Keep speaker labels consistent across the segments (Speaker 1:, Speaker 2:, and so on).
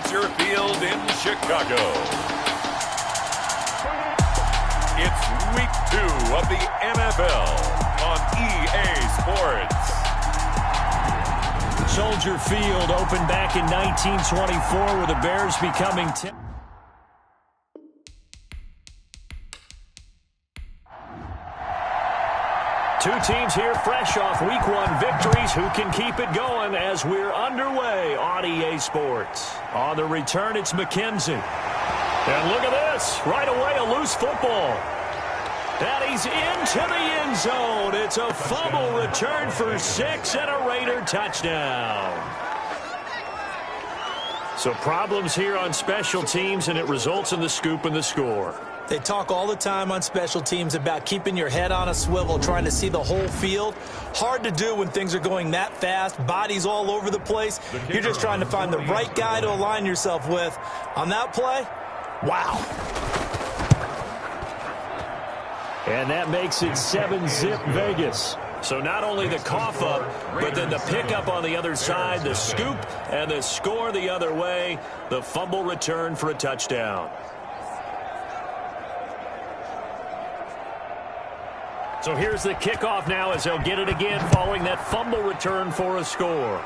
Speaker 1: Soldier Field in Chicago. It's week 2 of the NFL on EA Sports.
Speaker 2: Soldier Field opened back in 1924 with the Bears becoming 10. Two teams here fresh off Week 1 victories. Who can keep it going as we're underway on EA Sports? On the return, it's McKenzie. And look at this. Right away, a loose football. And he's into the end zone. It's a fumble return for 6 and a Raider touchdown. So problems here on special teams, and it results in the scoop and the score.
Speaker 3: They talk all the time on special teams about keeping your head on a swivel, trying to see the whole field. Hard to do when things are going that fast, bodies all over the place. You're just trying to find the right guy to align yourself with. On that play, wow.
Speaker 2: And that makes it 7-zip Vegas. So not only the cough up, but then the pickup on the other side, the scoop, and the score the other way. The fumble return for a touchdown. So here's the kickoff now as they'll get it again following that fumble return for a score.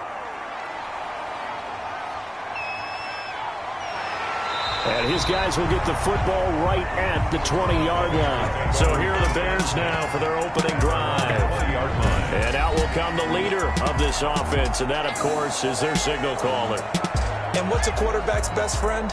Speaker 2: And his guys will get the football right at the 20-yard line. So here are the Bears now for their opening drive. And out will come the leader of this offense, and that, of course, is their signal caller.
Speaker 3: And what's a quarterback's best friend?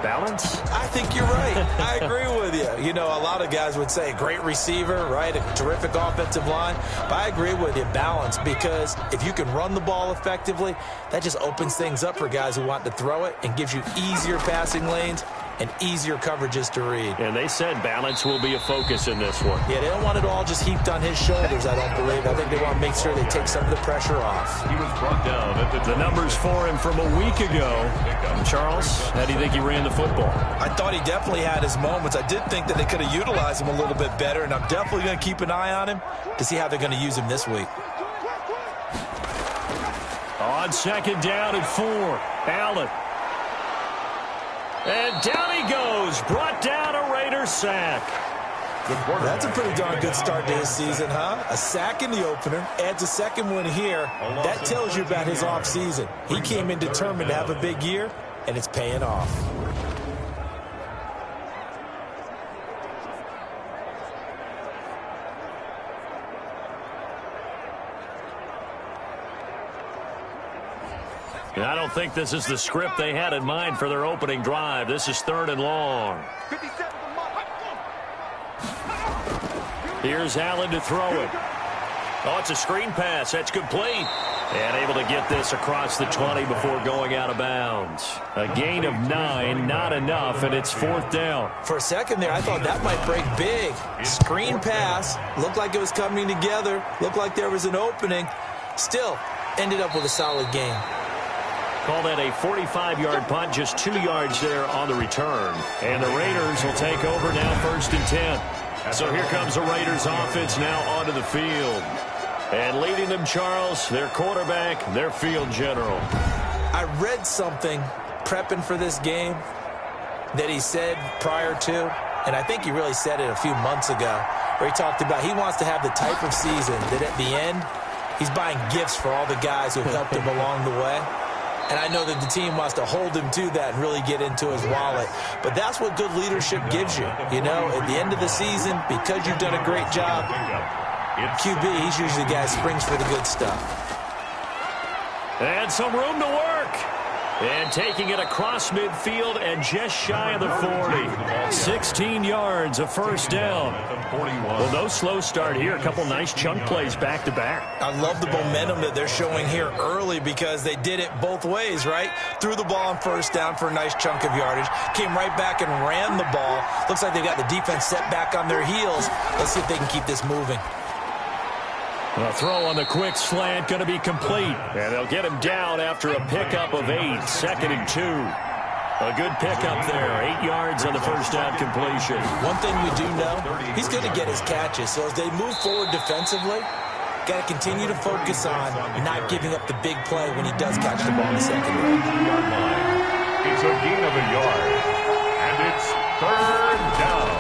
Speaker 2: Balance?
Speaker 3: I think you're right. I agree with you. You know, a lot of guys would say great receiver, right? A terrific offensive line. But I agree with you, balance, because if you can run the ball effectively, that just opens things up for guys who want to throw it and gives you easier passing lanes and easier coverages to read.
Speaker 2: And they said balance will be a focus in this one.
Speaker 3: Yeah, they don't want it all just heaped on his shoulders, I don't believe. I think they want to make sure they take some of the pressure off.
Speaker 1: He was brought down at
Speaker 2: the numbers for him from a week ago. Charles, how do you think he ran the football?
Speaker 4: I thought he definitely had his moments. I did think that they could have utilized him a little bit better, and I'm definitely going to keep an eye on him to see how they're going to use him this week.
Speaker 2: On second down at 4, Allen. And down he goes, brought down a Raider sack.
Speaker 3: That's a pretty darn good start to his season, huh? A sack in the opener, adds a second one here. That tells you about his offseason. He came in determined to have a big year, and it's paying off.
Speaker 2: And I don't think this is the script they had in mind for their opening drive. This is 3rd and long. Here's Allen to throw it. Oh, it's a screen pass. That's complete. And able to get this across the 20 before going out of bounds. A gain of 9, not enough, and it's 4th down.
Speaker 3: For a second there, I thought that might break big. Screen pass. Looked like it was coming together. Looked like there was an opening. Still, ended up with a solid gain.
Speaker 2: Call that a 45-yard punt, just 2 yards there on the return. And the Raiders will take over now 1st and 10. So here comes the Raiders offense now onto the field. And leading them, Charles, their quarterback, their field general.
Speaker 3: I read something prepping for this game that he said prior to, and I think he really said it a few months ago, where he talked about he wants to have the type of season that at the end, he's buying gifts for all the guys who have helped him along the way. And I know that the team wants to hold him to that and really get into his wallet. But that's what good leadership gives you. You know, at the end of the season, because you've done a great job, QB, he's usually the guy who springs for the good stuff.
Speaker 2: And some room to work. And taking it across midfield and just shy of the 40. 16 yards, a 1st down. Well, no slow start here. A couple nice chunk plays back-to-back.
Speaker 4: I love the momentum that they're showing here early because they did it both ways, right? Threw the ball on 1st down for a nice chunk of yardage. Came right back and ran the ball. Looks like they got the defense set back on their heels. Let's see if they can keep this moving.
Speaker 2: A throw on the quick slant going to be complete. And they'll get him down after a pickup of 8, 2nd and 2. A good pickup there, 8 yards on the 1st down completion.
Speaker 3: One thing we do know, he's going to get his catches. So as they move forward defensively, got to continue to focus on not giving up the big play when he does catch the ball in the secondary.
Speaker 1: It's a gain of a yard. And it's third down.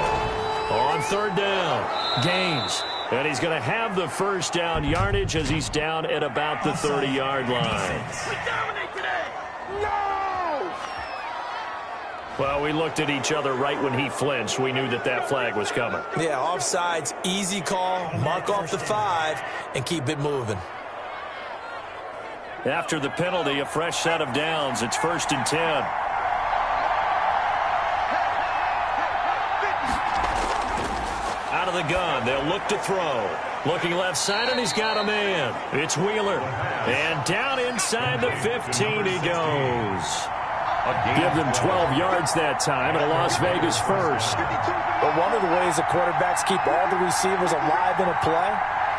Speaker 2: On third down, Gaines. And he's going to have the first down yardage as he's down at about the 30-yard line.
Speaker 5: We dominate today. No!
Speaker 2: Well, we looked at each other right when he flinched. We knew that that flag was coming.
Speaker 3: Yeah, offsides, easy call, mark off the 5, and keep it moving.
Speaker 2: After the penalty, a fresh set of downs. It's 1st and 10. Out of the gun, they'll look to throw. Looking left side, and he's got a man. It's Wheeler. And down inside the 15 he goes. Give them 12 yards that time, and a Las Vegas first.
Speaker 4: But one of the ways the quarterbacks keep all the receivers alive in a play,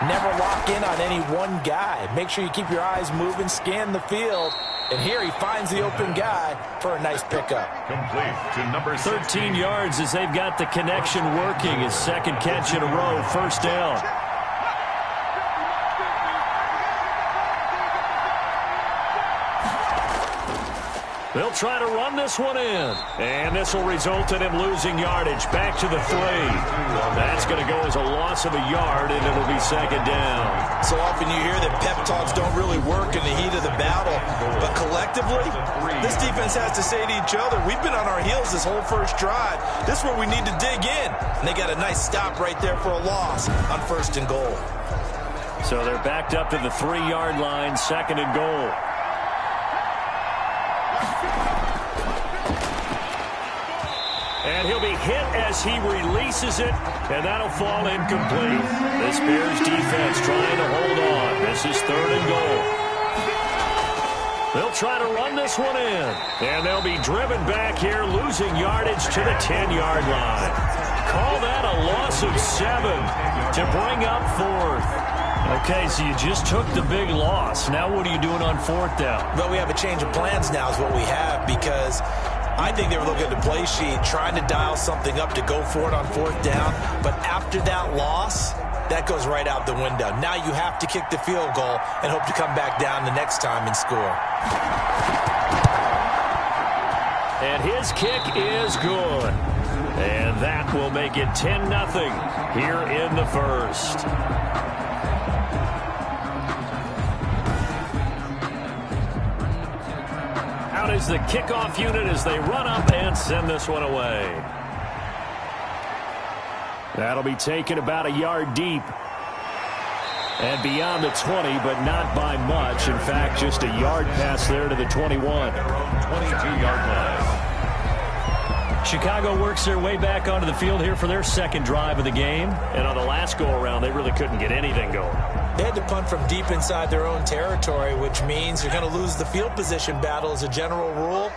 Speaker 4: never lock in on any one guy. Make sure you keep your eyes moving, scan the field. And here he finds the open guy for a nice pickup.
Speaker 1: Complete to number
Speaker 2: 13 yards as they've got the connection working. His second catch in a row, first down. They'll try to run this one in. And this will result in him losing yardage. Back to the 3. That's going to go as a loss of a yard, and it'll be second down.
Speaker 3: So often you hear that pep talks don't really work in the heat of the battle. But collectively, this defense has to say to each other, we've been on our heels this whole first drive. This is where we need to dig in. And they got a nice stop right there for a loss on 1st and goal.
Speaker 2: So they're backed up to the 3-yard line, 2nd and goal. And he'll be hit as he releases it, and that'll fall incomplete. This Bears defense trying to hold on. This is 3rd and goal. They'll try to run this one in, and they'll be driven back here, losing yardage to the 10-yard line. Call that a loss of 7 to bring up 4th. Okay, so you just took the big loss. Now what are you doing on 4th down?
Speaker 3: Well, we have a change of plans now is what we have, because I think they were looking at the play sheet, trying to dial something up to go for it on 4th down. But after that loss, that goes right out the window. Now you have to kick the field goal and hope to come back down the next time and score.
Speaker 2: And his kick is good. And that will make it 10-0 here in the first. Out is the kickoff unit as they run up and send this one away. That'll be taken about a yard deep. And beyond the 20, but not by much. In fact, just a yard pass there to the 21.
Speaker 1: 22-yard line.
Speaker 2: Chicago works their way back onto the field here for their second drive of the game. And on the last go-around, they really couldn't get anything going.
Speaker 3: They had to punt from deep inside their own territory, which means you're going to lose the field position battle as a general rule.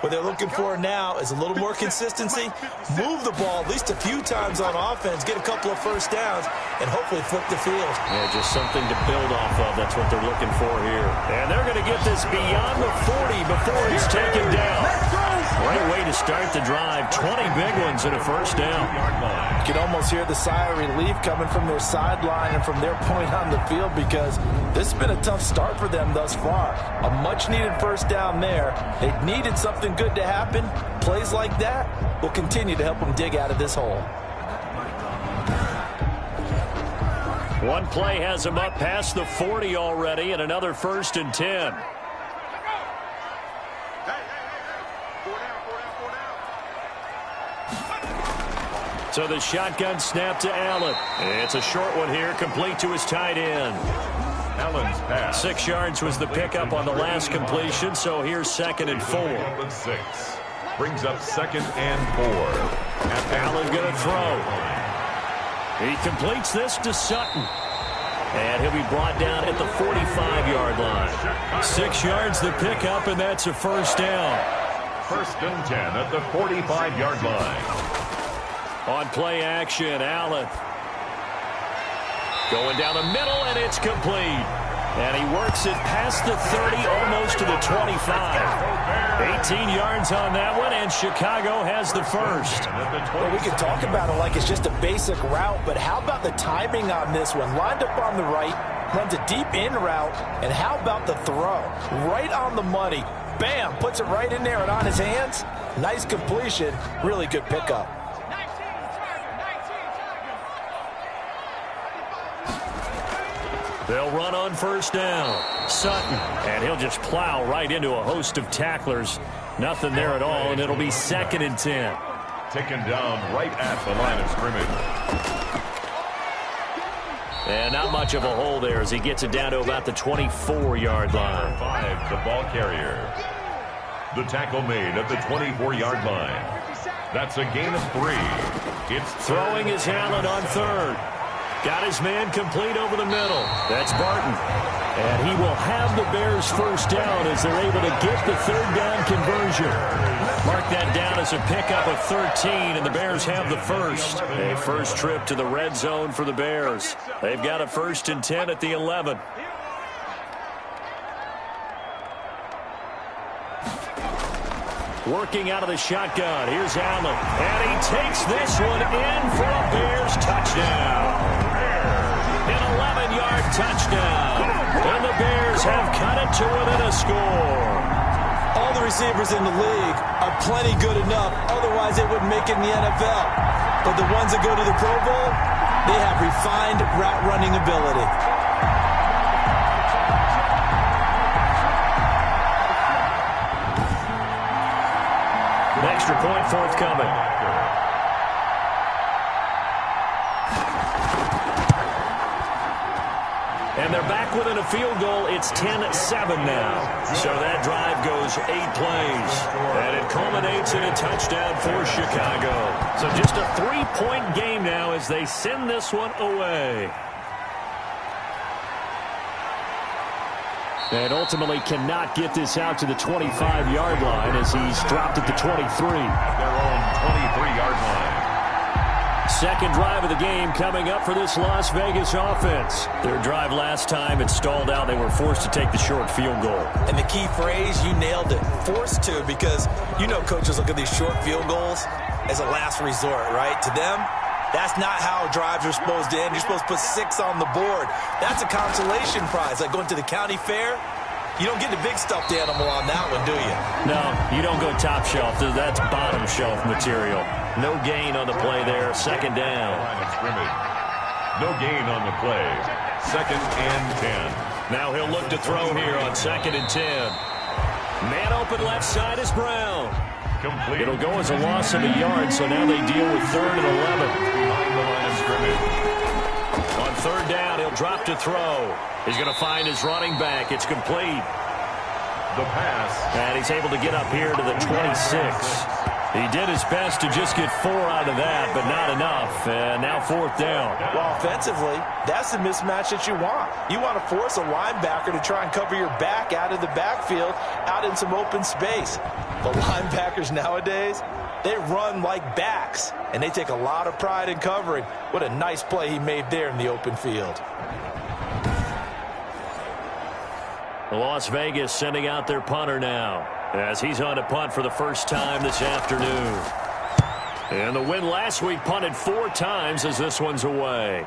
Speaker 3: What they're looking for now is a little more consistency, move the ball at least a few times on offense, get a couple of first downs, and hopefully flip the field.
Speaker 2: Yeah, just something to build off of. That's what they're looking for here. And they're going to get this beyond the 40 before he's taken down. Great way to start the drive. 20 big ones and a first down.
Speaker 4: You can almost hear the sigh of relief coming from their sideline and from their point on the field, because this has been a tough start for them thus far. A much-needed first down there. They needed something good to happen. Plays like that will continue to help them dig out of this hole.
Speaker 2: One play has him up past the 40 already, and another 1st and 10. So the shotgun snap to Allen. It's a short one here, complete to his tight end.
Speaker 1: Allen's pass.
Speaker 2: 6 yards was the pickup on the last completion, so here's 2nd and 4.
Speaker 1: 6. Brings up 2nd and 4.
Speaker 2: Allen going to throw. He completes this to Sutton. And he'll be brought down at the 45-yard line. 6 yards the pickup, and that's a first down.
Speaker 1: 1st and 10 at the 45-yard line.
Speaker 2: On play action, Allen. Going down the middle, and it's complete. And he works it past the 30, almost to the 25. 18 yards on that one, and Chicago has the first.
Speaker 4: Well, we can talk about it like it's just a basic route, but how about the timing on this one? Lined up on the right, runs a deep in route, and how about the throw? Right on the money. bam, puts it right in there and on his hands. Nice completion, really good pickup.
Speaker 2: They'll run on first down. Sutton, and he'll just plow right into a host of tacklers. Nothing there at all, and it'll be 2nd and 10.
Speaker 1: Taken down right at the line of scrimmage.
Speaker 2: And not much of a hole there as he gets it down to about the 24-yard line.
Speaker 1: 5, the ball carrier. The tackle made at the 24-yard line. That's a gain of 3. It's
Speaker 2: throwing his Allen on 3rd. Got his man complete over the middle. That's Barton. And he will have the Bears first down as they're able to get the 3rd down conversion. Mark that down as a pickup of 13, and the Bears have the first. A first trip to the red zone for the Bears. They've got a 1st and 10 at the 11. Working out of the shotgun. Here's Allen. And he takes this one in for a Bears touchdown. An 11-yard touchdown. And the Bears have cut it to within a score.
Speaker 4: All the receivers in the league are plenty good enough. Otherwise, they wouldn't make it in the NFL. But the ones that go to the Pro Bowl, they have refined route running ability.
Speaker 2: An extra point forthcoming. And they're back within a field goal. It's 10-7 now. So that drive goes 8 plays. And it culminates in a touchdown for Chicago. So just a 3-point game now as they send this one away. And ultimately cannot get this out to the 25-yard line as he's dropped at the 23.
Speaker 1: Their own 23-yard line.
Speaker 2: Second drive of the game coming up for this Las Vegas offense. Their drive last time, it stalled out. They were forced to take the short field goal.
Speaker 4: And the key phrase, you nailed it, forced to, because you know coaches look at these short field goals as a last resort, right? To them, that's not how drives are supposed to end. You're supposed to put 6 on the board. That's a consolation prize, like going to the county fair. You don't get the big stuffed animal on that one, do you?
Speaker 2: No, you don't go top shelf. That's bottom shelf material. No gain on the play there. Second down.
Speaker 1: Line of scrimmage. No gain on the play. 2nd and 10.
Speaker 2: Now he'll look to throw here on 2nd and 10. Man open left side is Brown.
Speaker 1: Complete.
Speaker 2: It'll go as a loss of a yard, so now they deal with 3rd and 11.
Speaker 1: Behind the line of scrimmage.
Speaker 2: On 3rd down, he'll drop to throw. He's going to find his running back. It's complete.
Speaker 1: The pass.
Speaker 2: And he's able to get up here to the 26. He did his best to just get 4 out of that, but not enough. And now 4th down.
Speaker 4: Well, offensively, that's the mismatch that you want. You want to force a linebacker to try and cover your back out of the backfield, out in some open space. The linebackers nowadays, they run like backs, and they take a lot of pride in covering. What a nice play he made there in the open field.
Speaker 2: Las Vegas sending out their punter now as he's on to punt for the first time this afternoon. And the win last week punted 4 times as this one's away.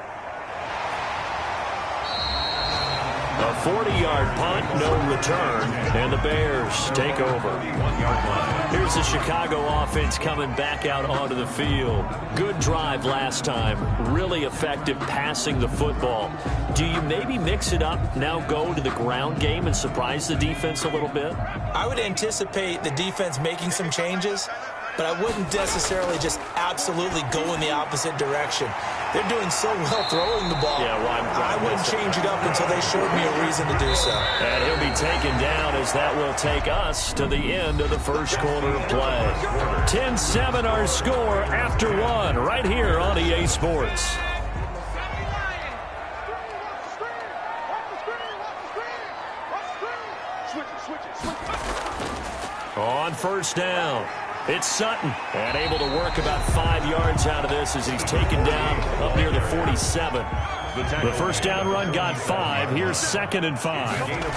Speaker 2: A 40-yard punt, no return, and the Bears take over.
Speaker 1: 1-yard line.
Speaker 2: Here's the Chicago offense coming back out onto the field. Good drive last time. Really effective passing the football. Do you maybe mix it up, now go to the ground game and surprise the defense a little bit?
Speaker 4: I would anticipate the defense making some changes, but I wouldn't necessarily just absolutely go in the opposite direction. They're doing so well throwing the ball.
Speaker 2: Yeah,
Speaker 4: I wouldn't change it up until they showed me a reason to do so.
Speaker 2: And he'll be taken down as that will take us to the end of the first quarter of play. 10-7 our score after 1 right here on EA Sports. On first down, it's Sutton, and able to work about 5 yards out of this as he's taken down up near the 47. The first down run got 5. Here's 2nd and 5.
Speaker 1: Gain of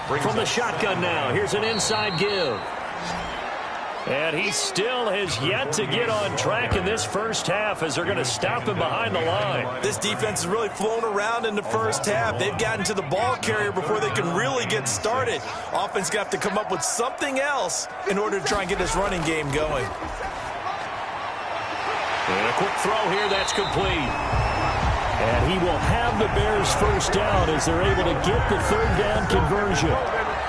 Speaker 1: 5.
Speaker 2: From the shotgun now, here's an inside give. And he still has yet to get on track in this first half as they're going to stop him behind the line.
Speaker 4: This defense has really flown around in the first half. They've gotten to the ball carrier before they can really get started. Offense got to come up with something else in order to try and get this running game going.
Speaker 2: And a quick throw here, that's complete. And he will have the Bears first down as they're able to get the third down conversion.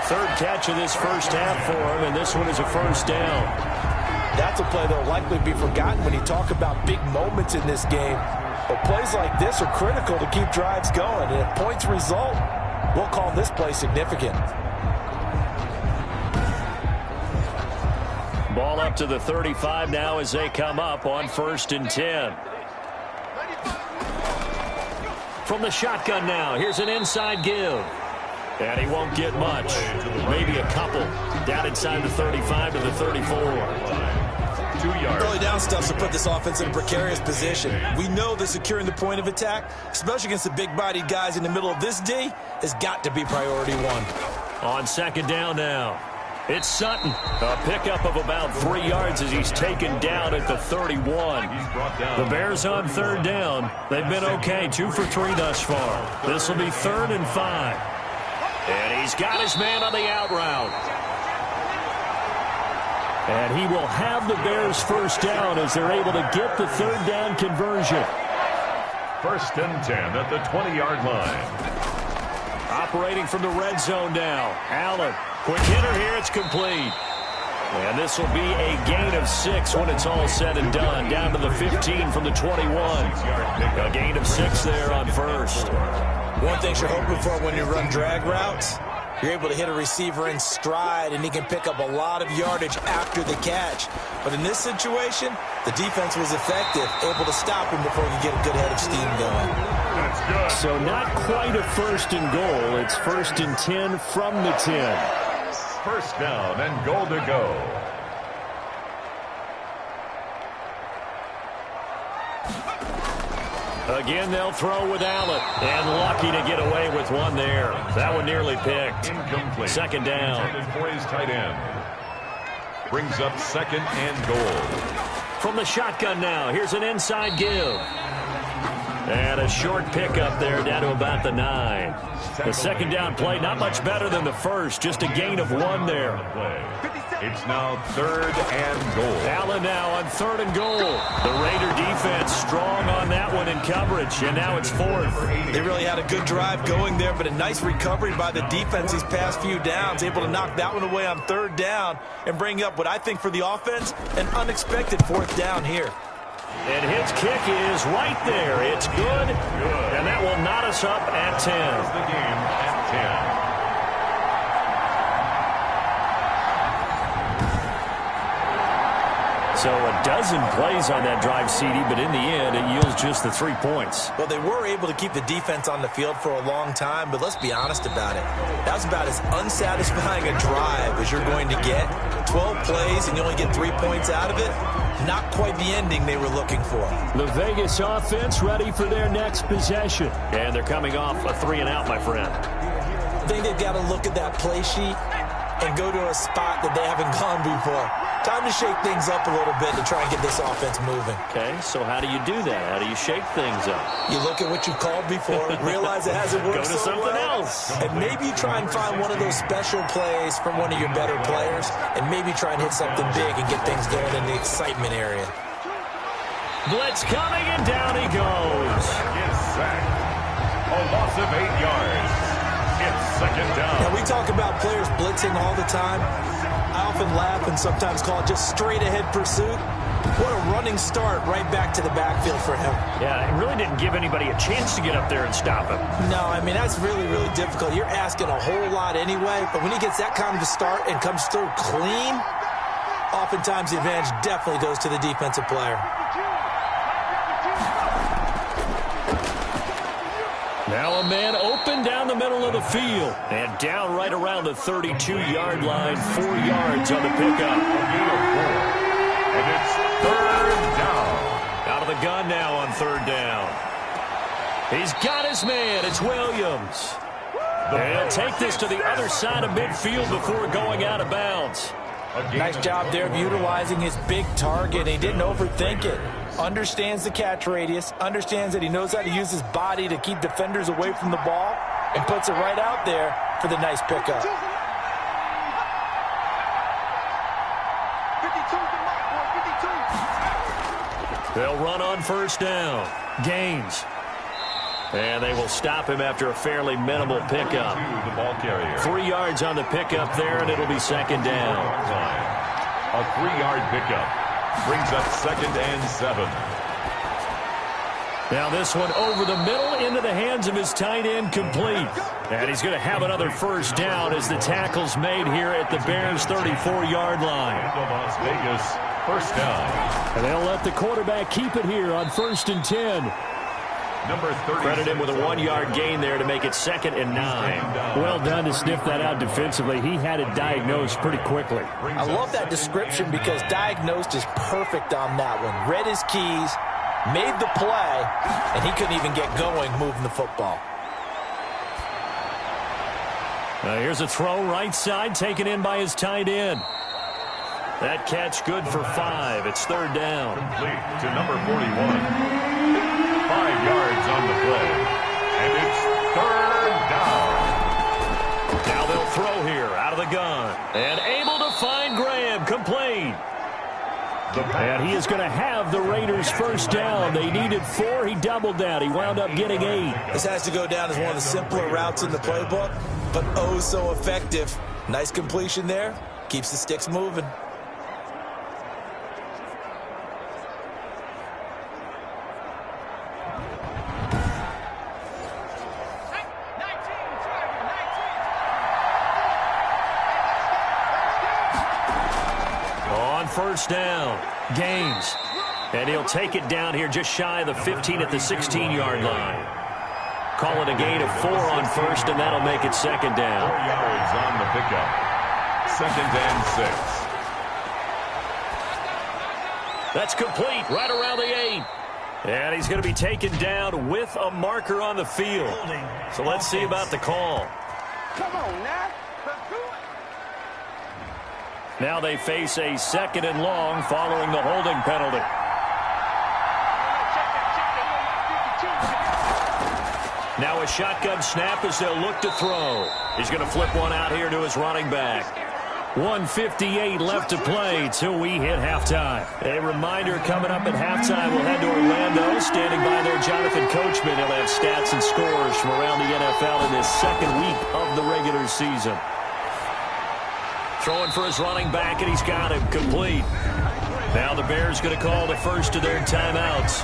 Speaker 2: Third catch of this first half for him, and this one is a first down.
Speaker 3: That's a play that will likely be forgotten when you talk about big moments in this game. But plays like this are critical to keep drives going. And if points result, we'll call this play significant.
Speaker 2: Ball up to the 35 now as they come up on 1st and 10. From the shotgun now, here's an inside give. And he won't get much. Maybe a couple. Down inside the 35 to the 34.
Speaker 1: 2 yards.
Speaker 4: Early down stuff to put this offense in a precarious position. We know that securing the point of attack, especially against the big-bodied guys in the middle of this D, has got to be priority one.
Speaker 2: On 2nd down now, it's Sutton. A pickup of about 3 yards as he's taken down at the 31. The Bears on 3rd down. They've been okay, 2 for 3 thus far. This will be 3rd and 5. And he's got his man on the out route. And he will have the Bears first down as they're able to get the third down conversion.
Speaker 1: 1st and 10 at the 20-yard line.
Speaker 2: Operating from the red zone now. Allen, quick hitter here, it's complete. And this will be a gain of 6 when it's all said and done. Down to the 15 from the 21. A gain of 6 there on 1st.
Speaker 4: One thing you're hoping for when you run drag routes, you're able to hit a receiver in stride, and he can pick up a lot of yardage after the catch. But in this situation, the defense was effective, able to stop him before he could get a good head of steam going.
Speaker 1: That's good.
Speaker 2: So not quite a 1st and goal. It's 1st and 10 from the 10.
Speaker 1: First down and goal to go.
Speaker 2: Again, they'll throw with Allen. And lucky to get away with one there. That one nearly picked.
Speaker 1: Incomplete.
Speaker 2: 2nd down.
Speaker 1: Intended for his tight end. Brings up 2nd and goal.
Speaker 2: From the shotgun now, here's an inside give. And a short pickup there down to about the 9. The 2nd down play, not much better than the first. Just a gain of 1 there.
Speaker 1: It's now 3rd and goal.
Speaker 2: Allen now on 3rd and goal. The Raider defense strong on that one in coverage, and now it's 4th.
Speaker 4: They really had a good drive going there, but a nice recovery by the defense these past few downs, able to knock that one away on 3rd down and bring up what I think for the offense, an unexpected 4th down here.
Speaker 2: And his kick is right there. It's good, and that will knot us up at 10.
Speaker 1: The game at 10.
Speaker 2: So a dozen plays on that drive, CD, but in the end, it yields just the 3 points.
Speaker 4: Well, they were able to keep the defense on the field for a long time, but let's be honest about it. That's about as unsatisfying a drive as you're going to get. 12 plays and you only get 3 points out of it. Not quite the ending they were looking for.
Speaker 2: The Vegas offense ready for their next possession. And they're coming off a 3-and-out, my friend.
Speaker 3: I think they've got to look at that play sheet and go to a spot that they haven't gone before. Time to shake things up a little bit to try and get this offense moving.
Speaker 2: Okay, so how do you do that? How do you shake things up?
Speaker 3: You look at what you've called before, realize it hasn't worked
Speaker 2: Go to
Speaker 3: so
Speaker 2: something
Speaker 3: well,
Speaker 2: else.
Speaker 3: and maybe try and find one of those special plays from one of your better players, and maybe try and hit something big and get things going in the excitement area.
Speaker 2: Blitz coming, and down he goes.
Speaker 1: Is sacked. A loss of 8 yards. It's 2nd down.
Speaker 3: Now, we talk about players blitzing all the time. I often laugh and sometimes call it just straight-ahead pursuit. What a running start right back to the backfield for him.
Speaker 2: Yeah, it really didn't give anybody a chance to get up there and stop him.
Speaker 3: No, I mean, that's really, really difficult. You're asking a whole lot anyway, but when he gets that kind of a start and comes through clean, oftentimes the advantage definitely goes to the defensive player.
Speaker 2: Now a man open down the middle of the field. And down right around the 32-yard line, 4 yards on the pickup.
Speaker 1: And it's 3rd down.
Speaker 2: Out of the gun now on 3rd down. He's got his man. It's Williams. And he'll take this to the other side of midfield before going out of bounds.
Speaker 3: Nice job there of utilizing his big target. He didn't overthink it. Understands the catch radius, understands that he knows how to use his body to keep defenders away from the ball, and puts it right out there for the nice pickup.
Speaker 2: They'll run on first down. Gaines. And they will stop him after a fairly minimal pickup.
Speaker 1: The ball carrier.
Speaker 2: 3 yards on the pickup there, and it'll be second down.
Speaker 1: A 3-yard pickup brings up 2nd and 7.
Speaker 2: Now this one over the middle into the hands of his tight end, complete. And he's going to have another first down as the tackle's made here at the Bears' 34-yard line.
Speaker 1: Las Vegas, first down.
Speaker 2: And they'll let the quarterback keep it here on 1st and 10.
Speaker 1: Number 30.
Speaker 2: Credit him with a 1-yard gain there to make it 2nd and 9.
Speaker 6: Well done to sniff that out defensively. He had it diagnosed pretty quickly.
Speaker 3: I love that description because diagnosed is perfect on that one. Read his keys, made the play, and he couldn't even get going moving the football.
Speaker 2: Now here's a throw right side taken in by his tight end. That catch good for 5. It's 3rd down.
Speaker 1: Complete to number 41. 5 yards on the play. And it's 3rd down.
Speaker 2: Now they'll throw here out of the gun. And able to find Graham, complete.
Speaker 6: And he is going to have the Raiders first down. They needed 4. He doubled that. He wound up getting 8.
Speaker 3: This has to go down as one of the simpler routes in the playbook, but oh so effective. Nice completion there. Keeps the sticks moving.
Speaker 2: First down, Gaines. And he'll take it down here just shy of the 15 at the 16-yard line. Call it a gain of 4 on first, and that'll make it 2nd down.
Speaker 1: 4 yards on the pickup. 2nd and 6.
Speaker 2: That's complete right around the 8. And he's going to be taken down with a marker on the field. So let's see about the call.
Speaker 5: Come on, now. Let's do it.
Speaker 2: Now they face a 2nd and long following the holding penalty. Now a shotgun snap as they'll look to throw. He's going to flip one out here to his running back.
Speaker 6: 1:58 left to play till we hit halftime.
Speaker 2: A reminder coming up at halftime, we'll head to Orlando. Standing by there, Jonathan Coachman. He'll have stats and scores from around the NFL in this 2nd week of the regular season. Throwing for his running back, and he's got him complete. Now the Bears going to call the first of their timeouts.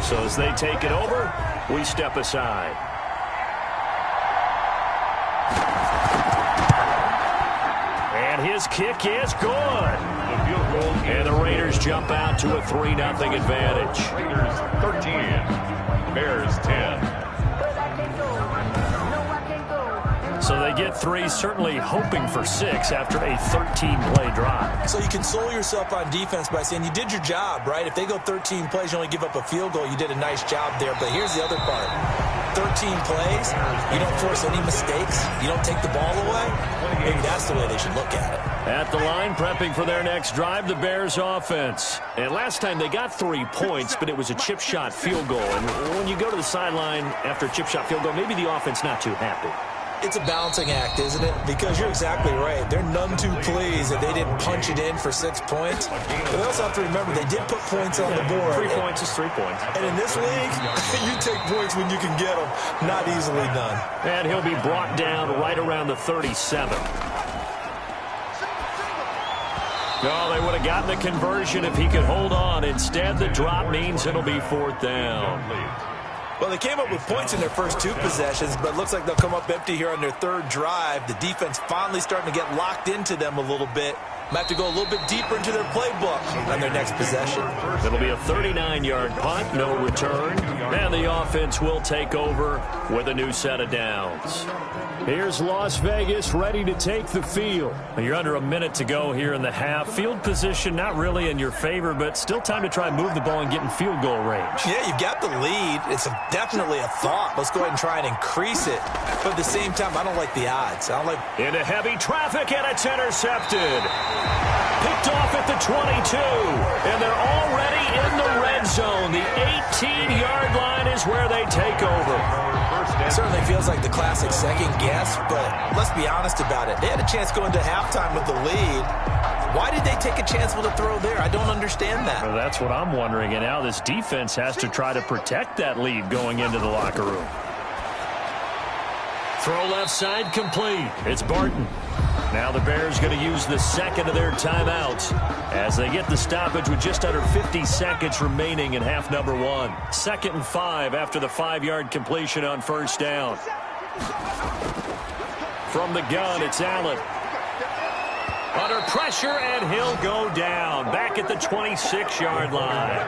Speaker 2: So as they take it over, we step aside. And his kick is good. And the Raiders jump out to a 3-0 advantage.
Speaker 1: Raiders 13. Bears 10.
Speaker 2: So they get 3, certainly hoping for 6 after a 13-play drive.
Speaker 3: So you console yourself on defense by saying you did your job, right? If they go 13 plays, you only give up a field goal, you did a nice job there. But here's the other part. 13 plays, you don't force any mistakes, you don't take the ball away. Maybe that's the way they should look at it.
Speaker 2: At the line, prepping for their next drive, the Bears offense. And last time they got 3 points, but it was a chip shot field goal. And when you go to the sideline after a chip shot field goal, maybe the offense not too happy.
Speaker 3: It's a balancing act, isn't it? Because you're exactly right. They're none too pleased that they didn't punch it in for 6 points. But they also have to remember they did put points on the board.
Speaker 2: 3 points is 3 points.
Speaker 3: And in this league, you take points when you can get them. Not easily done.
Speaker 2: And he'll be brought down right around the 37. No, they would have gotten the conversion if he could hold on. Instead, the drop means it'll be 4th down.
Speaker 3: Well, they came up with points in their first 2 possessions, but it looks like they'll come up empty here on their 3rd drive. The defense finally starting to get locked into them a little bit. Might have to go a little bit deeper into their playbook on their next possession.
Speaker 2: It'll be a 39-yard punt, no return, and the offense will take over with a new set of downs.
Speaker 6: Here's Las Vegas ready to take the field.
Speaker 2: You're under a minute to go here in the half. Field position not really in your favor, but still time to try and move the ball and get in field goal range.
Speaker 3: Yeah, you've got the lead. It's definitely a thought. Let's go ahead and try and increase it. But at the same time, I don't like the odds. I don't like...
Speaker 2: Into heavy traffic, and it's intercepted. Picked off at the 22, and they're already in the red zone. The 18-yard line is where they take over.
Speaker 3: It certainly feels like the classic second guess, but let's be honest about it. They had a chance going to halftime with the lead. Why did they take a chance with a throw there? I don't understand that.
Speaker 6: Well, that's what I'm wondering, and now this defense has to try to protect that lead going into the locker room.
Speaker 2: Throw left side complete. It's Barton. Now the Bears going to use the second of their timeouts as they get the stoppage with just under 50 seconds remaining in half number one. 2nd and 5 after the 5-yard completion on first down. From the gun, it's Allen. Under pressure, and he'll go down. Back at the 26-yard line.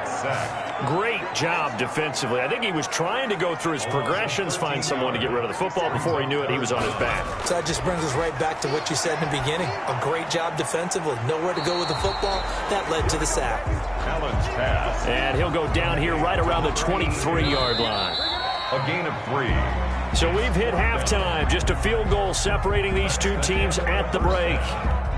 Speaker 2: Great job defensively. I think he was trying to go through his progressions, find someone to get rid of the football. Before he knew it, he was on his back.
Speaker 3: So that just brings us right back to what you said in the beginning. A great job defensively. Nowhere to go with the football. That led to the sack.
Speaker 1: Allen's pass.
Speaker 2: And he'll go down here right around the 23-yard line.
Speaker 1: A gain of 3.
Speaker 2: So we've hit halftime. Just a field goal separating these two teams at the break.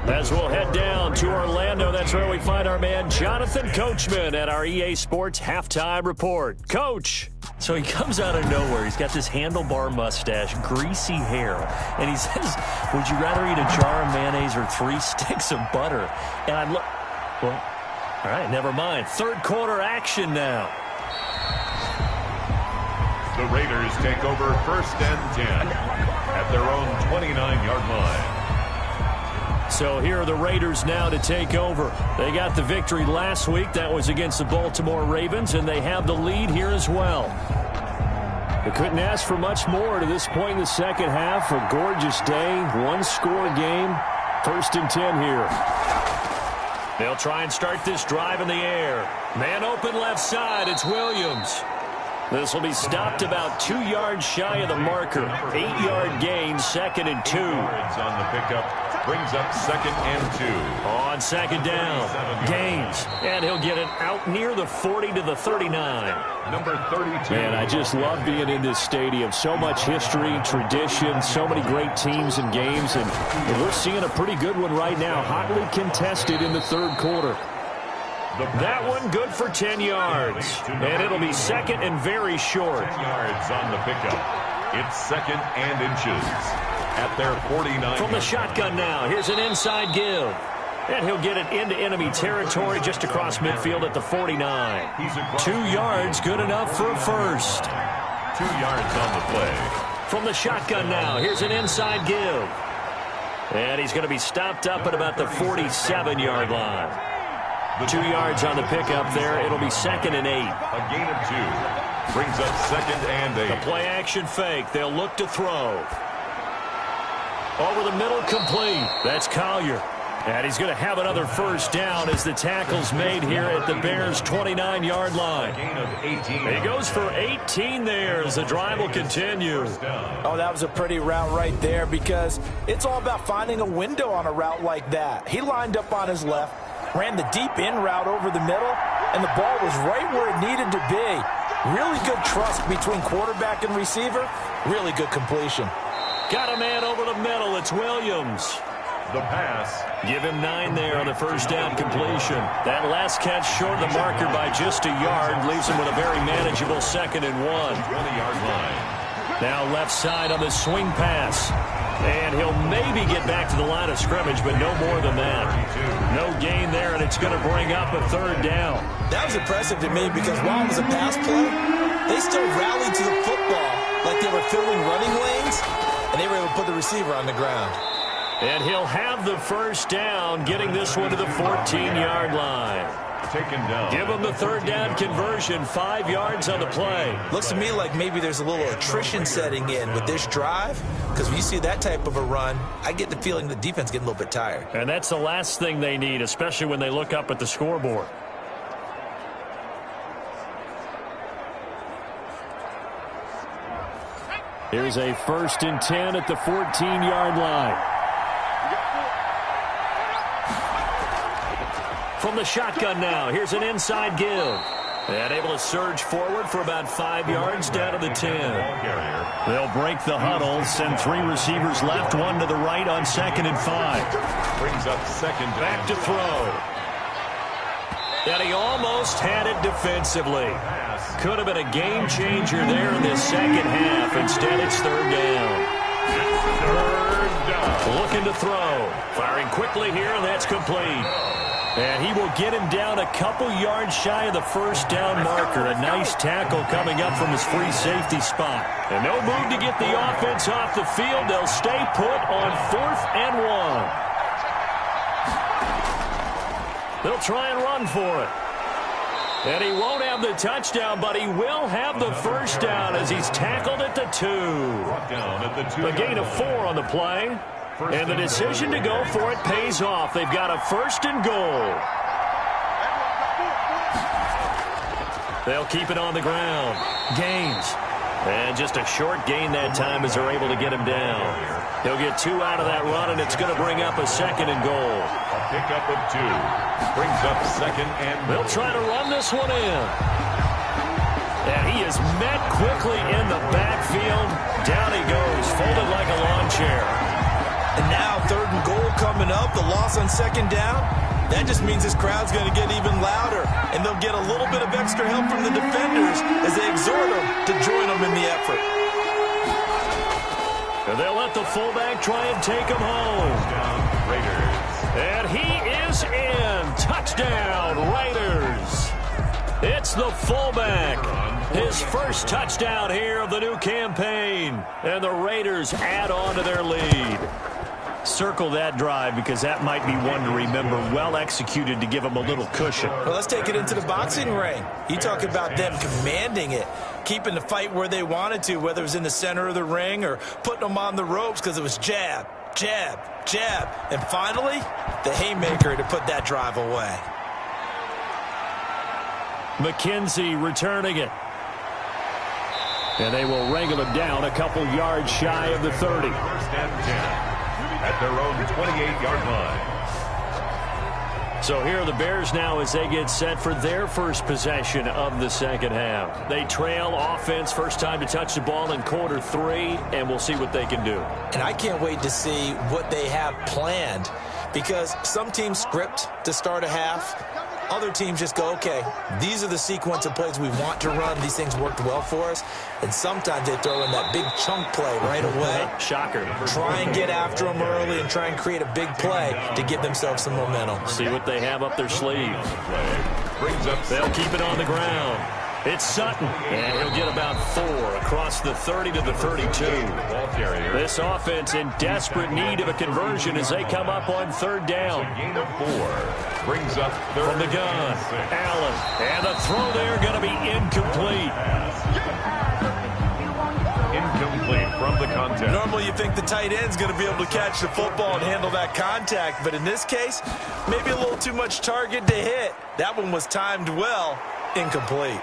Speaker 2: As we'll head down to Orlando, that's where we find our man Jonathan Coachman at our EA Sports Halftime Report. Coach! So he comes out of nowhere. He's got this handlebar mustache, greasy hair, and he says, would you rather eat a jar of mayonnaise or 3 sticks of butter? And I'm like, well, all right, never mind. Third quarter action now.
Speaker 1: The Raiders take over 1st and 10 at their own 29-yard line.
Speaker 2: So here are the Raiders now to take over. They got the victory last week. That was against the Baltimore Ravens, and they have the lead here as well. They couldn't ask for much more to this point in the second half. A gorgeous day, one-score game. 1st and 10 here. They'll try and start this drive in the air. Man open left side, it's Williams. This will be stopped about 2 yards shy of the marker. 8-yard gain, 2nd and 2.
Speaker 1: Yards on the pickup brings up 2nd and 2.
Speaker 2: On 2nd down, Gaines. And he'll get it out near the 40 to the 39.
Speaker 1: Number 32.
Speaker 6: Man, I just love being in this stadium. So much history, tradition, so many great teams and games. And we're seeing a pretty good one right now, hotly contested in the 3rd quarter.
Speaker 2: That one good for 10 yards. And it'll be 2nd and very short.
Speaker 1: 10 yards on the pickup. It's 2nd and inches at their 49.
Speaker 2: From the shotgun now, here's an inside give. And he'll get it into enemy territory just across midfield at the 49. 2 yards, good enough for a first.
Speaker 1: 2 yards on the play.
Speaker 2: From the shotgun now, here's an inside give. And he's going to be stopped up at about the 47-yard line. 2 yards on the pickup there. It'll be 2nd and 8.
Speaker 1: A gain of 2. Brings up 2nd and 8.
Speaker 2: The play action fake. They'll look to throw. Over the middle, complete. That's Collier. And he's going to have another first down as the tackle's made here at the Bears' 29-yard line.
Speaker 1: Gain of 18.
Speaker 2: He goes for 18 there as the drive will continue.
Speaker 3: Oh, that was a pretty route right there because it's all about finding a window on a route like that. He lined up on his left, ran the deep in route over the middle, and the ball was right where it needed to be. Really good trust between quarterback and receiver. Really good completion.
Speaker 2: Got a man over the middle. It's Williams.
Speaker 1: The pass.
Speaker 2: Give him 9 there on the first down completion. That last catch short of the marker by just a yard leaves him with a very manageable 2nd and 1.
Speaker 1: 20-yard line.
Speaker 2: Now left side on the swing pass. And he'll maybe get back to the line of scrimmage, but no more than that. No gain there, and it's going to bring up a 3rd down.
Speaker 3: That was impressive to me because while it was a pass play, they still rallied to the football like they were filling running lanes, and they were able to put the receiver on the ground.
Speaker 2: And he'll have the first down, getting this one to the 14-yard line.
Speaker 1: Taken down.
Speaker 2: Give him the 3rd down conversion, 5 yards on the play.
Speaker 3: Looks to me like maybe there's a little attrition setting in with this drive, because when you see that type of a run, I get the feeling the defense getting a little bit tired.
Speaker 2: And that's the last thing they need, especially when they look up at the scoreboard.
Speaker 6: Here's a 1st and 10 at the 14-yard line.
Speaker 2: From the shotgun now, here's an inside give. And able to surge forward for about 5 yards down to the 10.
Speaker 6: They'll break the huddle, send 3 receivers left, 1 to the right on 2nd and 5.
Speaker 1: Brings up second.
Speaker 2: Back to throw. And he almost had it defensively. Could have been a game changer there in this second half. Instead, it's 3rd down. Looking to throw. Firing quickly here, and that's complete. And he will get him down a couple yards shy of the 1st down marker. A nice tackle coming up from his free safety spot. And no move to get the offense off the field. They'll stay put on 4th and 1. They'll try and run for it. And he won't have the touchdown, but he will have the 1st down as he's tackled at the 2. A gain of 4 on the play. And the decision to go for it pays off. They've got a 1st and goal. They'll keep it on the ground. Gains. And just a short gain that time as they're able to get him down. He'll get 2 out of that run, and it's going to bring up a 2nd and goal.
Speaker 1: A pickup of 2. Brings up 2nd and
Speaker 2: they'll try to run this one in. And he is met quickly in the backfield. Down he goes, folded like a lawn chair.
Speaker 4: And now 3rd and goal coming up, the loss on 2nd down. That just means this crowd's going to get even louder, and they'll get a little bit of extra help from the defenders as they exhort them to join them in the effort.
Speaker 2: And they'll let the fullback try and take him home.
Speaker 1: Raiders.
Speaker 2: And he is in. Touchdown, Raiders. It's the fullback. His 1st touchdown here of the new campaign. And the Raiders add on to their lead. Circle that drive because that might be one to remember. Well executed to give them a little cushion.
Speaker 4: Well, let's take it into the boxing ring. You talk about them commanding it, keeping the fight where they wanted to, whether it was in the center of the ring or putting them on the ropes because it was jab, jab, jab. And finally, the haymaker to put that drive away.
Speaker 2: McKenzie returning it. And they will wrangle him down a couple yards shy of the 30.
Speaker 1: 1st and 10. At their own 28-yard line.
Speaker 2: So here are the Bears now as they get set for their 1st possession of the 2nd half. They trail offense, first time to touch the ball in quarter 3, and we'll see what they can do.
Speaker 3: And I can't wait to see what they have planned because some teams script to start a half. Other teams just go, okay, these are the sequence of plays we want to run. These things worked well for us. And sometimes they throw in that big chunk play right away.
Speaker 2: Shocker.
Speaker 3: Try and get after them early and try and create a big play to give themselves some momentum.
Speaker 2: See what they have up their sleeve.
Speaker 1: Brings up.
Speaker 2: They'll keep it on the ground. It's Sutton, and he'll get about 4 across the 30 to the 32. This offense in desperate need of a conversion as they come up on 3rd down.
Speaker 1: Gain of 4. Brings up
Speaker 2: from the gun. Allen, and the throw there going to be incomplete.
Speaker 1: Incomplete from the contact.
Speaker 4: Normally you think the tight end's going to be able to catch the football and handle that contact, but in this case, maybe a little too much target to hit. That one was timed well. Incomplete.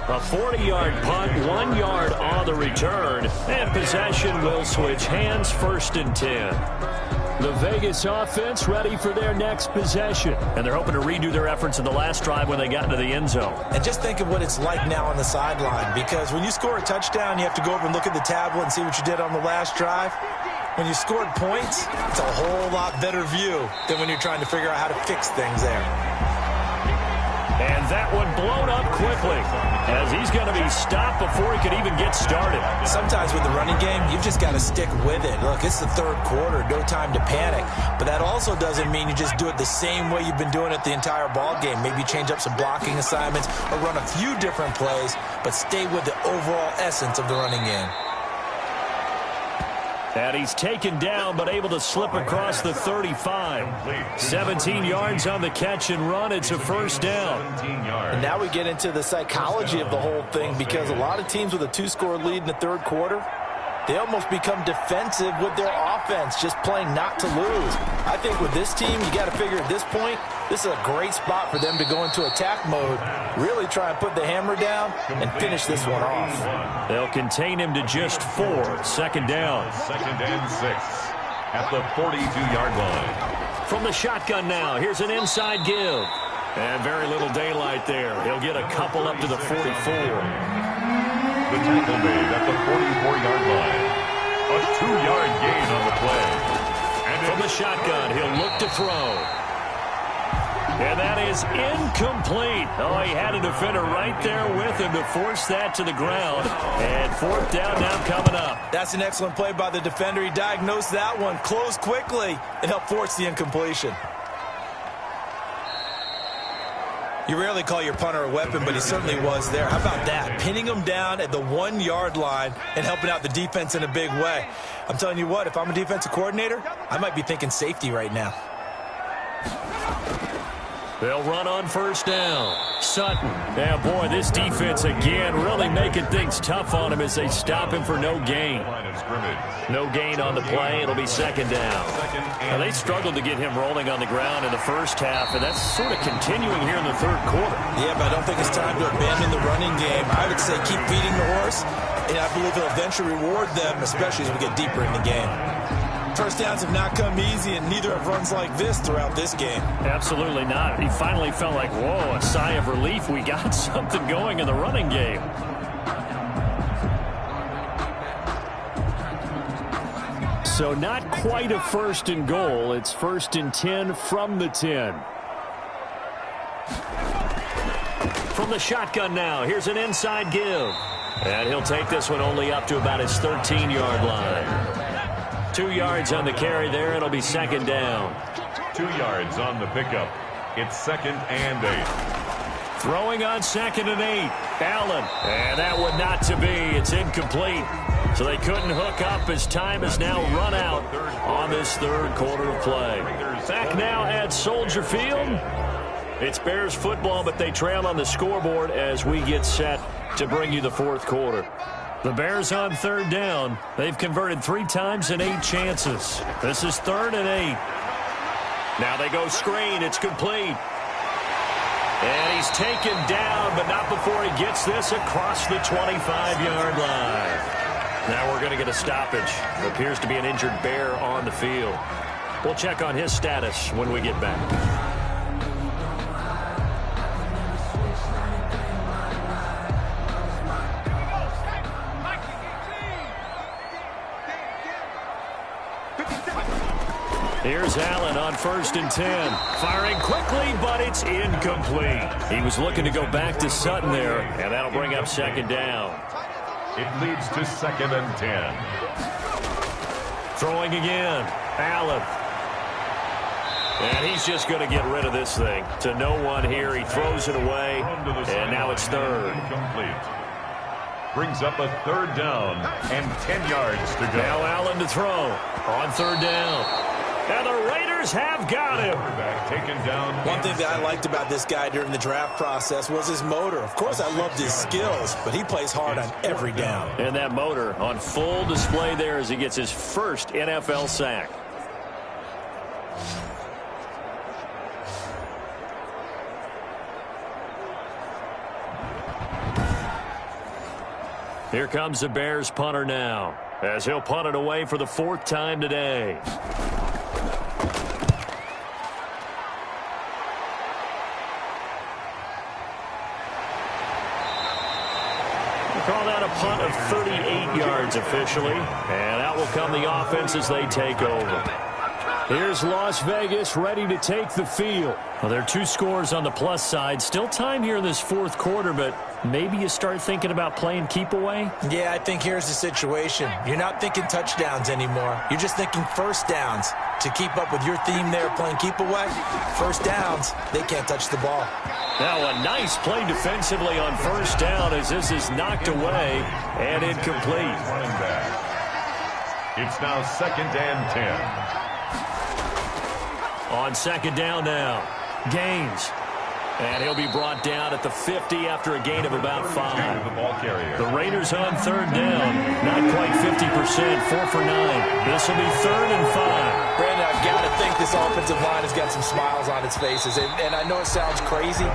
Speaker 2: A 40-yard punt, 1 yard on the return, and possession will switch hands, 1st and 10. The Vegas offense ready for their next possession, and they're hoping to redo their efforts in the last drive when they got into the end zone.
Speaker 3: And just think of what it's like now on the sideline, because when you score a touchdown, you have to go over and look at the tablet and see what you did on the last drive. When you scored points, it's a whole lot better view than when you're trying to figure out how to fix things there.
Speaker 2: And that one blown up quickly as he's going to be stopped before he could even get started.
Speaker 3: Sometimes with the running game, you've just got to stick with it. Look, it's the 3rd quarter, no time to panic. But that also doesn't mean you just do it the same way you've been doing it the entire ball game. Maybe change up some blocking assignments or run a few different plays, but stay with the overall essence of the running game.
Speaker 2: And he's taken down, but able to slip across the 35. 17 yards on the catch and run. It's a 1st down.
Speaker 3: And now we get into the psychology of the whole thing, because a lot of teams with a 2-score lead in the 3rd quarter, they almost become defensive with their offense, just playing not to lose. I think with this team, you got to figure at this point, this is a great spot for them to go into attack mode, really try and put the hammer down and finish this one off.
Speaker 2: They'll contain him to just 4. 2nd down.
Speaker 1: 2nd and 6 at the 42-yard line.
Speaker 2: From the shotgun now, here's an inside give. And very little daylight there. He'll get a couple up to the 44.
Speaker 1: The tackle made at the 44-yard line. A 2-yard gain on the play. And
Speaker 2: from the shotgun, he'll look to throw. And that is incomplete. Oh, he had a defender right there with him to force that to the ground. And fourth down now coming up.
Speaker 4: That's an excellent play by the defender. He diagnosed that one, closed quickly, and helped force the incompletion. You rarely call your punter a weapon, but he certainly was there. How about that? Pinning him down at the 1-yard line and helping out the defense in a big way. I'm telling you what, if I'm a defensive coordinator, I might be thinking safety right now.
Speaker 2: They'll run on first down. Sutton. Yeah, boy, this defense again really making things tough on him as they stop him for no gain. No gain on the play. It'll be second down. Now, they struggled to get him rolling on the ground in the first half, and that's sort of continuing here in the third quarter.
Speaker 4: Yeah, but I don't think it's time to abandon the running game. I would say keep feeding the horse, and I believe it'll eventually reward them, especially as we get deeper in the game. First downs have not come easy, and neither have runs like this throughout this game.
Speaker 2: Absolutely not. He finally felt like, whoa, a sigh of relief. We got something going in the running game. So not quite a first and goal. It's first and 10 from the 10. From the shotgun now, here's an inside give. And he'll take this one only up to about his 13-yard line. 2 yards on the carry there. It'll be second down.
Speaker 1: 2 yards on the pickup. It's second and 8.
Speaker 2: Throwing on second and 8. Allen. And that one not to be. It's incomplete. So they couldn't hook up as time has now run out on this third quarter of play. Back now at Soldier Field. It's Bears football, but they trail on the scoreboard as we get set to bring you the fourth quarter. The Bears on third down. They've converted 3 times in 8 chances. This is third and 8. Now they go screen. It's complete. And he's taken down, but not before he gets this across the 25-yard line. Now we're going to get a stoppage. It appears to be an injured Bear on the field. We'll check on his status when we get back. Here's Allen on first and 10. Firing quickly, but it's incomplete. He was looking to go back to Sutton there, and that'll bring up second down.
Speaker 1: It leads to second and 10.
Speaker 2: Throwing again. Allen. And he's just going to get rid of this thing. To no one here. He throws it away, and now it's third.
Speaker 1: Incomplete. Brings up a third down and 10 yards to go.
Speaker 2: Now Allen to throw on third down. And the Raiders have got him.
Speaker 1: Taken down.
Speaker 4: One thing that I liked about this guy during the draft process was his motor. Of course, I loved his skills, but he plays hard on every down.
Speaker 2: And that motor on full display there as he gets his first NFL sack. Here comes the Bears punter now, as he'll punt it away for the 4th time today. Call that a punt of 38 yards officially. And out will come the offense as they take over. Here's Las Vegas ready to take the field. Well, there are 2 scores on the plus side. Still time here in this fourth quarter, but maybe you start thinking about playing keep away?
Speaker 4: Yeah, I think here's the situation. You're not thinking touchdowns anymore. You're just thinking first downs. To keep up with your theme there, playing keep away, first downs, they can't touch the ball.
Speaker 2: Now a nice play defensively on first down as this is knocked away and incomplete.
Speaker 1: It's now second and 10.
Speaker 2: On second down now, Gaines. And he'll be brought down at the 50 after a gain of about 5. The Raiders on third down. Not quite 50%, 4 for 9. This will be third and 5.
Speaker 4: Brandon, I've got to think this offensive line has got some smiles on its faces. And I know it sounds crazy,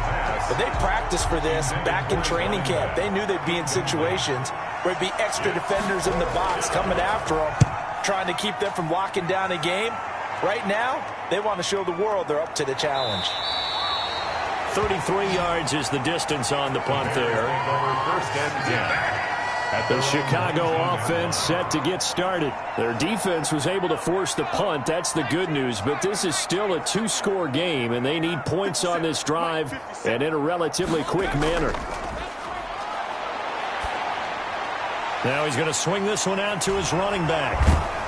Speaker 4: but they practiced for this back in training camp. They knew they'd be in situations where it'd be extra defenders in the box coming after them, trying to keep them from locking down a game.
Speaker 3: Right now, they want to show the world they're up to the challenge.
Speaker 2: 33 yards is the distance on the punt there.
Speaker 1: First and 10.
Speaker 2: The Chicago offense set to get started. Their defense was able to force the punt. That's the good news. But this is still a two-score game, and they need points on this drive and in a relatively quick manner. Now he's going to swing this one out to his running back.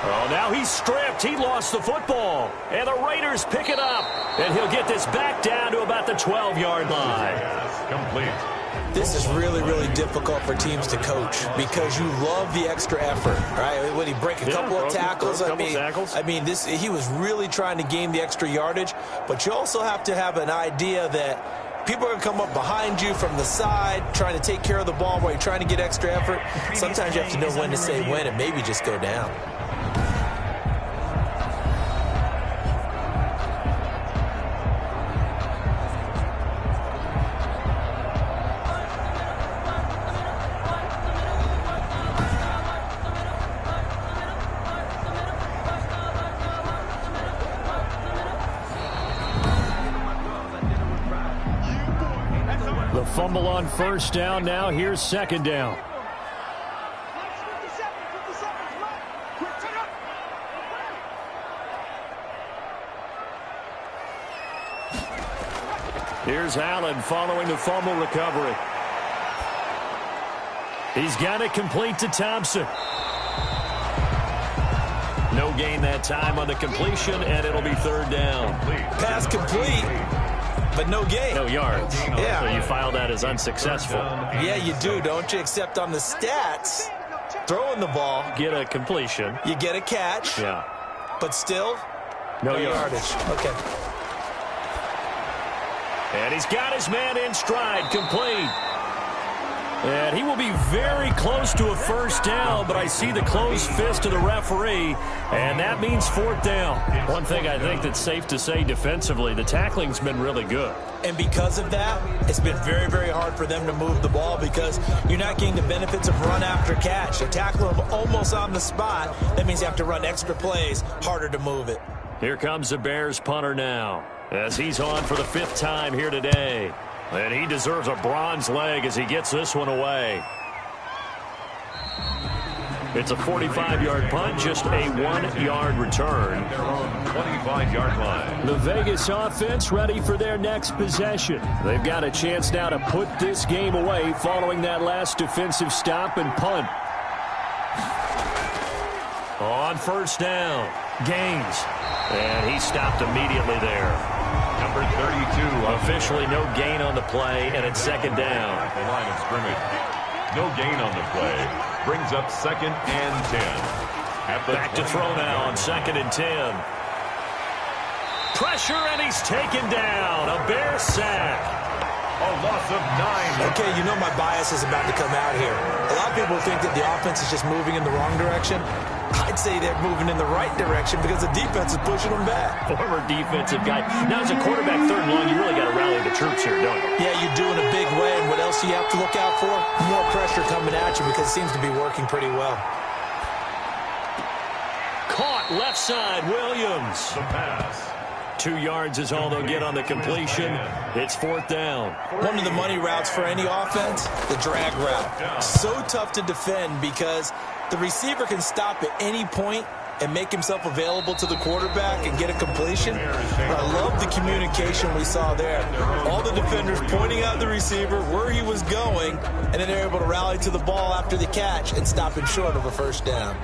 Speaker 2: Oh, now he's stripped. He lost the football. And the Raiders pick it up. And he'll get this back down to about the 12-yard line.
Speaker 1: Complete.
Speaker 3: This is really, really difficult for teams to coach because you love the extra effort, right? When he break a couple of tackles, I mean, he was really trying to gain the extra yardage, but you also have to have an idea that people are going to come up behind you from the side trying to take care of the ball while you're trying to get extra effort. Sometimes you have to know when to say when and maybe just go down.
Speaker 2: Fumble on first down. Now here's second down. Here's Allen following the fumble recovery. He's got it complete to Thompson. No gain that time on the completion, and it'll be third down.
Speaker 3: Pass complete. But no gain.
Speaker 2: No yards.
Speaker 3: Yeah.
Speaker 2: So you file that as unsuccessful.
Speaker 3: Yeah, you do, don't you? Except on the stats, throwing the ball.
Speaker 2: Get a completion.
Speaker 3: You get a catch.
Speaker 2: Yeah.
Speaker 3: But still,
Speaker 2: no yardage.
Speaker 3: Okay.
Speaker 2: And he's got his man in stride, complete. And he will be very close to a first down, but I see the closed fist of the referee, and that means fourth down. One thing I think that's safe to say defensively, the tackling's been really good.
Speaker 3: And because of that, it's been very, very hard for them to move the ball because you're not getting the benefits of run after catch. You tackle them almost on the spot. That means you have to run extra plays, harder to move it.
Speaker 2: Here comes the Bears punter now, as he's on for the 5th time here today. And he deserves a bronze leg as he gets this one away. It's a 45-yard punt, just a 1-yard return.
Speaker 1: 25-yard line.
Speaker 2: The Vegas offense ready for their next possession. They've got a chance now to put this game away following that last defensive stop and punt. On first down, Gaines. And he stopped immediately there.
Speaker 1: Number 32.
Speaker 2: Officially no gain on the play, and it's second down.
Speaker 1: At the line of scrimmage. No gain on the play. Brings up 2nd and 10.
Speaker 2: Back to throw now on 2nd and 10. Pressure, and he's taken down. A Bear sack.
Speaker 1: A loss of 9.
Speaker 3: Okay, you know my bias is about to come out here. A lot of people think that the offense is just moving in the wrong direction. I'd say they're moving in the right direction because the defense is pushing them back.
Speaker 2: Former defensive guy. Now, as a quarterback, 3rd and long, you really got to rally the troops here, don't you?
Speaker 3: Yeah, you do in a big way. And what else do you have to look out for? More pressure coming at you because it seems to be working pretty well.
Speaker 2: Caught left side, Williams.
Speaker 1: The pass.
Speaker 2: 2 yards is all they'll get on the completion. It's 4th down.
Speaker 3: One of the money routes for any offense, the drag route. So tough to defend because the receiver can stop at any point and make himself available to the quarterback and get a completion. But I love the communication we saw there. All the defenders pointing out the receiver, where he was going, and then they're able to rally to the ball after the catch and stop him short of a first down.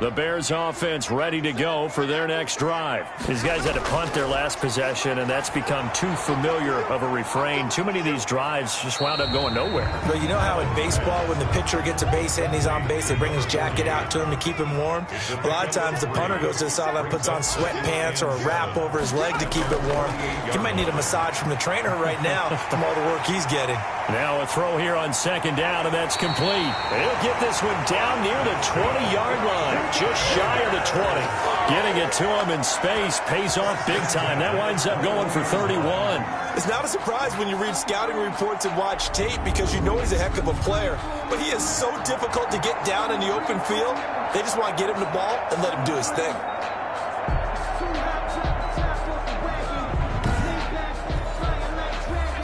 Speaker 2: The Bears offense ready to go for their next drive. These guys had to punt their last possession, and that's become too familiar of a refrain. Too many of these drives just wound up going nowhere.
Speaker 3: But you know how in baseball, when the pitcher gets a base hit and he's on base, they bring his jacket out to him to keep him warm? A lot of times the punter goes to the sideline, puts on sweatpants or a wrap over his leg to keep it warm. He might need a massage from the trainer right now from all the work he's getting.
Speaker 2: Now a throw here on 2nd down, and that's complete. He'll get this one down near the 20-yard line, just shy of the 20. Getting it to him in space pays off big time. That winds up going for 31.
Speaker 3: It's not a surprise when you read scouting reports and watch tape because you know he's a heck of a player. But he is so difficult to get down in the open field. They just want to get him the ball and let him do his thing.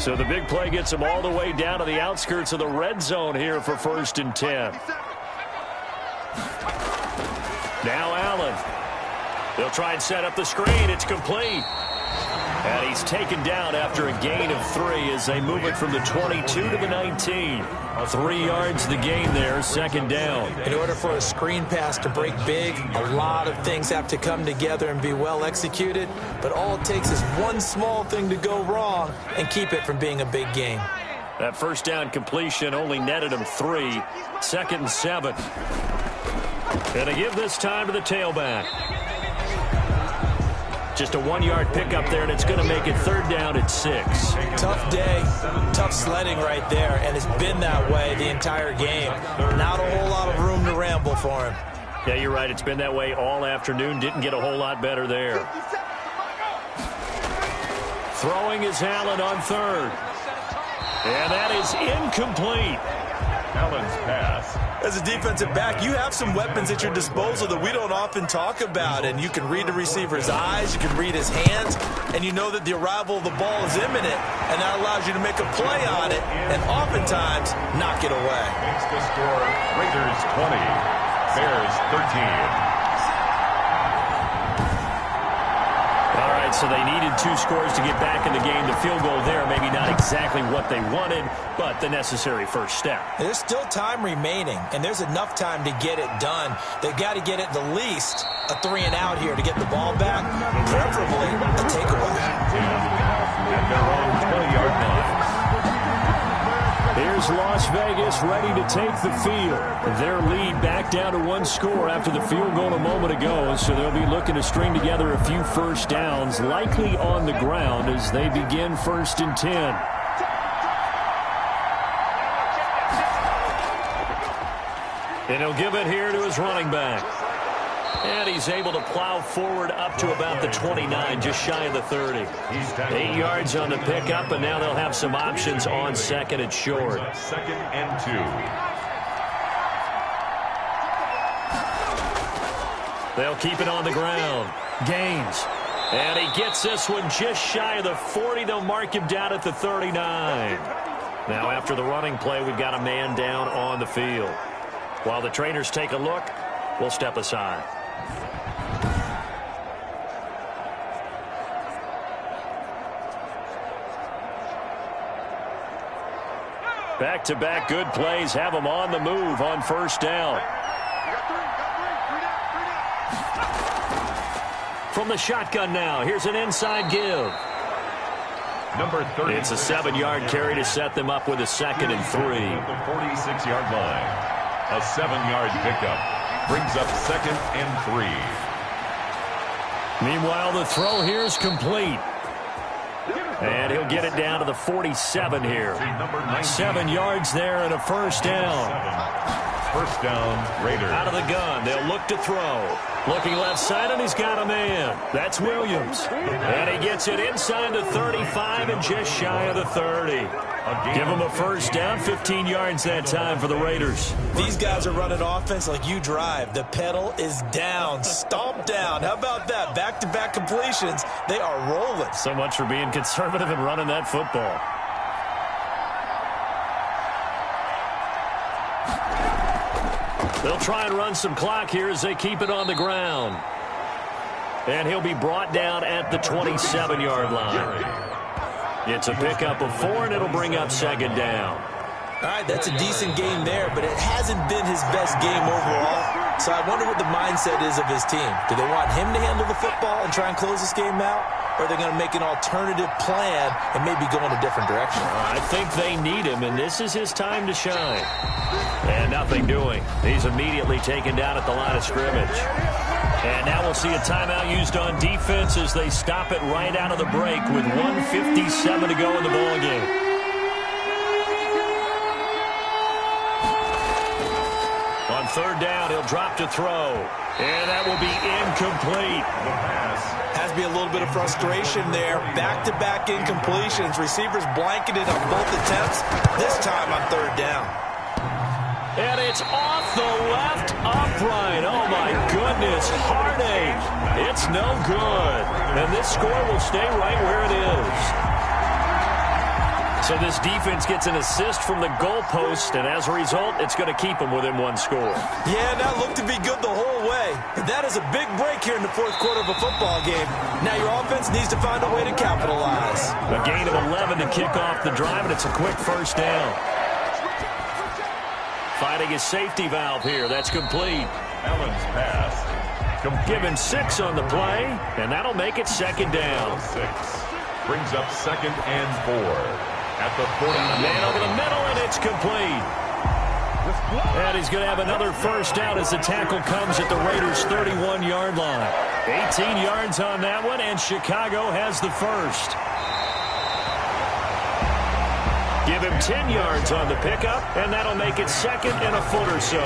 Speaker 2: So the big play gets them all the way down to the outskirts of the red zone here for 1st and 10. Now Allen. They'll try and set up the screen. It's complete. And he's taken down after a gain of 3 as they move it from the 22 to the 19. 3 yards the gain there, 2nd down.
Speaker 3: In order for a screen pass to break big, a lot of things have to come together and be well executed. But all it takes is one small thing to go wrong and keep it from being a big game.
Speaker 2: That 1st down completion only netted him 3. 2nd and 7. And they give this time to the tailback. Just a 1-yard pickup there, and it's going to make it 3rd down at 6.
Speaker 3: Tough day, tough sledding right there, and it's been that way the entire game. Not a whole lot of room to ramble for him.
Speaker 2: Yeah, you're right. It's been that way all afternoon. Didn't get a whole lot better there. Throwing is Allen on 3rd. And that is incomplete.
Speaker 1: Allen's pass.
Speaker 4: As a defensive back, you have some weapons at your disposal that we don't often talk about. And you can read the receiver's eyes, you can read his hands, and you know that the arrival of the ball is imminent. And that allows you to make a play on it and oftentimes knock it away.
Speaker 1: Makes the score Raiders 20, Bears 13.
Speaker 2: All right, so they needed 2 scores to get back in the game. The field goal there, maybe not exactly what they wanted, but the necessary first step.
Speaker 3: There's still time remaining, and there's enough time to get it done. They've got to get at the least a 3-and-out here to get the ball back, preferably a takeaway.
Speaker 1: At their own 20-yard line.
Speaker 2: Here's Las Vegas ready to take the field. Their lead back down to 1 score after the field goal a moment ago, so they'll be looking to string together a few first downs, likely on the ground as they begin 1st and 10. And he'll give it here to his running back. And he's able to plow forward up to about the 29, just shy of the 30. 8 yards on the pickup, and now they'll have some options on 2nd and short.
Speaker 1: 2nd and 2.
Speaker 2: They'll keep it on the ground. Gaines. And he gets this one just shy of the 40. They'll mark him down at the 39. Now after the running play, we've got a man down on the field. While the trainers take a look, we'll step aside. Back-to-back good plays have them on the move on 1st down. From the shotgun now, here's an inside give.
Speaker 1: Number 30.
Speaker 2: It's a 7-yard carry to set them up with a 2nd and 3.
Speaker 1: The 46-yard line. A 7-yard pickup brings up 2nd and 3.
Speaker 2: Meanwhile, the throw here is complete. And he'll get it down to the 47 here. 7 yards there and a 1st down.
Speaker 1: 1st down, Raiders.
Speaker 2: Out of the gun, they'll look to throw. Looking left side, and he's got a man. That's Williams. And he gets it inside the 35 and just shy of the 30. Give him a 1st down, 15 yards that time for the Raiders.
Speaker 3: These guys are running offense like you drive. The pedal is down, stomp down. How about that? Back-to-back completions. They are rolling.
Speaker 2: So much for being conservative and running that football. They'll try and run some clock here as they keep it on the ground. And he'll be brought down at the 27-yard line. It's a pickup of 4, and it'll bring up 2nd down.
Speaker 3: All right, that's a decent game there, but it hasn't been his best game overall. So I wonder what the mindset is of his team. Do they want him to handle the football and try and close this game out? Or are they going to make an alternative plan and maybe go in a different direction?
Speaker 2: I think they need him, and this is his time to shine. And nothing doing. He's immediately taken down at the line of scrimmage. And now we'll see a timeout used on defense as they stop it right out of the break with 1:57 to go in the ballgame. On 3rd down, he'll drop to throw. And that will be incomplete.
Speaker 1: The pass.
Speaker 3: Has to be a little bit of frustration there. Back-to-back incompletions. Receivers blanketed on both attempts. This time on 3rd down.
Speaker 2: And it's off the left upright. Oh, my goodness. Heartache. It's no good. And this score will stay right where it is. So this defense gets an assist from the goalpost, and as a result, it's going to keep them within one score.
Speaker 4: Yeah, that looked to be good the whole way. And that is a big break here in the fourth quarter of a football game. Now your offense needs to find a way to capitalize.
Speaker 2: A gain of 11 to kick off the drive, and it's a quick first down. Finding his safety valve here. That's complete.
Speaker 1: Allen's pass.
Speaker 2: Given 6 on the play, and that'll make it second down.
Speaker 1: 6. Brings up 2nd and 4. At the 40.
Speaker 2: Man over the middle, and it's complete. And he's going to have another first down as the tackle comes at the Raiders' 31-yard line. 18 yards on that one, and Chicago has the first. Give him 10 yards on the pickup, and that'll make it second and a foot or so.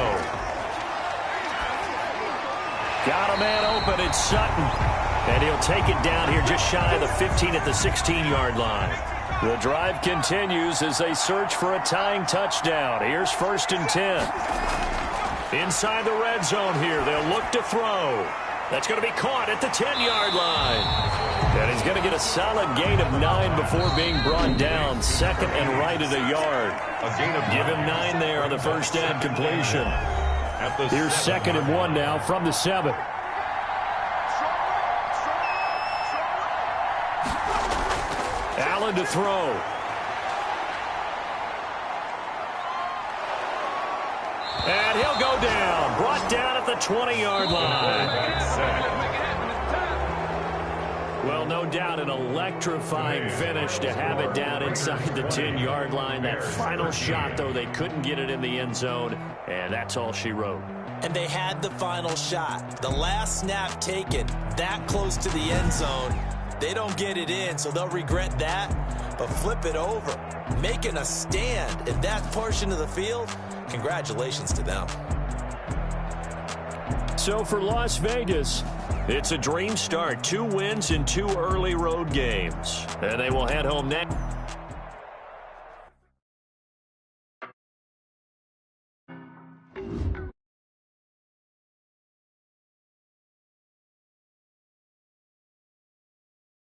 Speaker 2: Got a man open, it's Sutton. And he'll take it down here just shy of the 15 at the 16-yard line. The drive continues as they search for a tying touchdown. Here's 1st and 10. Inside the red zone here, they'll look to throw. That's going to be caught at the 10-yard line. And he's going to get a solid gain of 9 before being brought down. 2nd and right at a yard. Give him 9 there on the first down completion. Here's 2nd and 1 now from the 7. Allen to throw. And he'll go down. Brought down at the 20-yard line. Well, no doubt an electrifying finish to have it down inside the 10-yard line. That final shot, though, they couldn't get it in the end zone, and that's all she wrote.
Speaker 3: And they had the final shot. The last snap taken that close to the end zone. They don't get it in, so they'll regret that. But flip it over, making a stand in that portion of the field, congratulations to them.
Speaker 2: So for Las Vegas, it's a dream start. 2 wins in 2 early road games. And they will head home next.